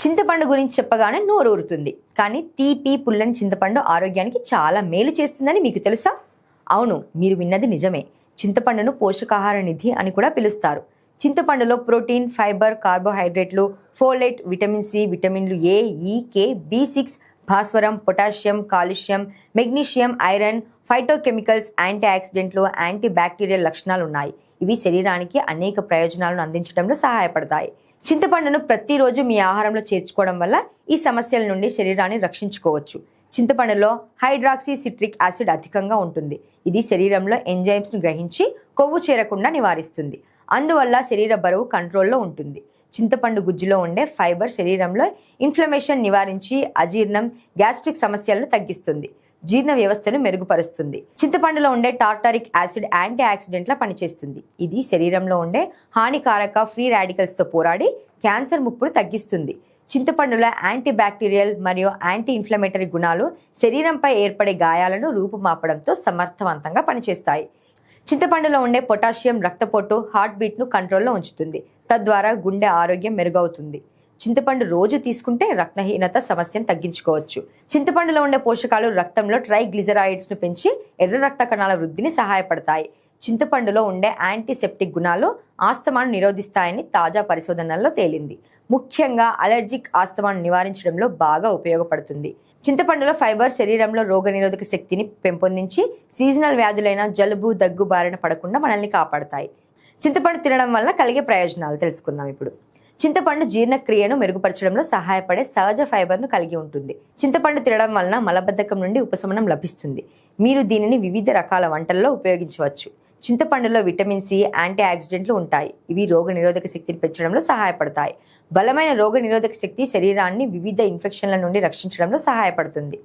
చింతపండు గురించి చెప్పగానే నోరూరుతుంది. కానీ తీపి, పుల్లని చింతపండు ఆరోగ్యానికి చాలా మేలు చేస్తుందని మీకు తెలుసా? అవును, మీరు విన్నది నిజమే. చింతపండును పోషకాహార నిధి అని కూడా పిలుస్తారు. చింతపండులో ప్రోటీన్, ఫైబర్, కార్బోహైడ్రేట్లు, ఫోలేట్, విటమిన్ సి, విటమిన్లు ఏ, ఈ, కే, బి6, భాస్వరం, potassium, calcium, magnesium, iron, phytochemicals, anti ఆక్సిడెంట్లు, యాంటీ బ్యాక్టీరియల్ లక్షణాలు ఉన్నాయి. ఇవి శరీరానికి అనేక ప్రయోజనాలను అందించడంలో సహాయపడతాయి. చింతపండును ప్రతిరోజు మీ ఆహారంలో చేర్చుకోవడం వల్ల ఈ సమస్యల నుండి శరీరాన్ని రక్షించుకోవచ్చు. చింతపండులో హైడ్రాక్సీ సిట్రిక్ యాసిడ్ అధికంగా ఉంటుంది. ఇది శరీరంలో ఎంజైమ్స్ను గ్రహించి కొవ్వు చేరకుండా నివారిస్తుంది. అందువల్ల శరీర బరువు కంట్రోల్లో ఉంటుంది. చింతపండు గుజ్జులో ఉండే ఫైబర్ శరీరంలో ఇన్ఫ్లమేషన్ నివారించి అజీర్ణం, గ్యాస్ట్రిక్ సమస్యలను తగ్గిస్తుంది. జీర్ణ వ్యవస్థను మెరుగుపరుస్తుంది. చింతపండులో ఉండే టార్టారిక్ యాసిడ్ యాంటీ ఆక్సిడెంట్లా పనిచేస్తుంది. ఇది శరీరంలో ఉండే హానికారక ఫ్రీ రాడికల్స్తో పోరాడి క్యాన్సర్ ముప్పును తగ్గిస్తుంది. చింతపండులో యాంటీ బ్యాక్టీరియల్ మరియు యాంటీ ఇన్ఫ్లమేటరీ గుణాలు శరీరంపై ఏర్పడే గాయాలను రూపుమాపడంతో సమర్థవంతంగా పనిచేస్తాయి. చింతపండులో ఉండే పొటాషియం రక్తపోటు, హార్ట్ బీట్ను కంట్రోల్లో ఉంచుతుంది. తద్వారా గుండె ఆరోగ్యం మెరుగవుతుంది. చింతపండు రోజు తీసుకుంటే రక్తహీనత సమస్యను తగ్గించుకోవచ్చు. చింతపండులో ఉండే పోషకాలు రక్తంలో ట్రైగ్లిజరాయిడ్స్ను పెంచి ఎర్ర రక్త కణాల వృద్ధిని సహాయపడతాయి. చింతపండులో ఉండే యాంటీసెప్టిక్ గుణాలు ఆస్తమాను నిరోధిస్తాయని తాజా పరిశోధనల్లో తేలింది. ముఖ్యంగా అలర్జిక్ ఆస్తమాను నివారించడంలో బాగా ఉపయోగపడుతుంది. చింతపండులో ఫైబర్ శరీరంలో రోగనిరోధక శక్తిని పెంపొందించి సీజనల్ వ్యాధులైన జలుబు, దగ్గు బారిన పడకుండా మనల్ని కాపాడతాయి. చింతపండు తినడం వల్ల కలిగే ప్రయోజనాలు తెలుసుకుందాం ఇప్పుడు. చింతపండు జీర్ణక్రియను మెరుగుపరచడంలో సహాయపడే సహజ ఫైబర్ను కలిగి ఉంటుంది. చింతపండు తినడం వలన మలబద్ధకం నుండి ఉపశమనం లభిస్తుంది. మీరు దీనిని వివిధ రకాల వంటల్లో ఉపయోగించవచ్చు. చింతపండులో విటమిన్ సి, యాంటీ ఆక్సిడెంట్లు ఉంటాయి. ఇవి రోగ నిరోధక శక్తిని పెంచడంలో సహాయపడతాయి. బలమైన రోగ నిరోధక శక్తి శరీరాన్ని వివిధ ఇన్ఫెక్షన్ల నుండి రక్షించడంలో సహాయపడుతుంది.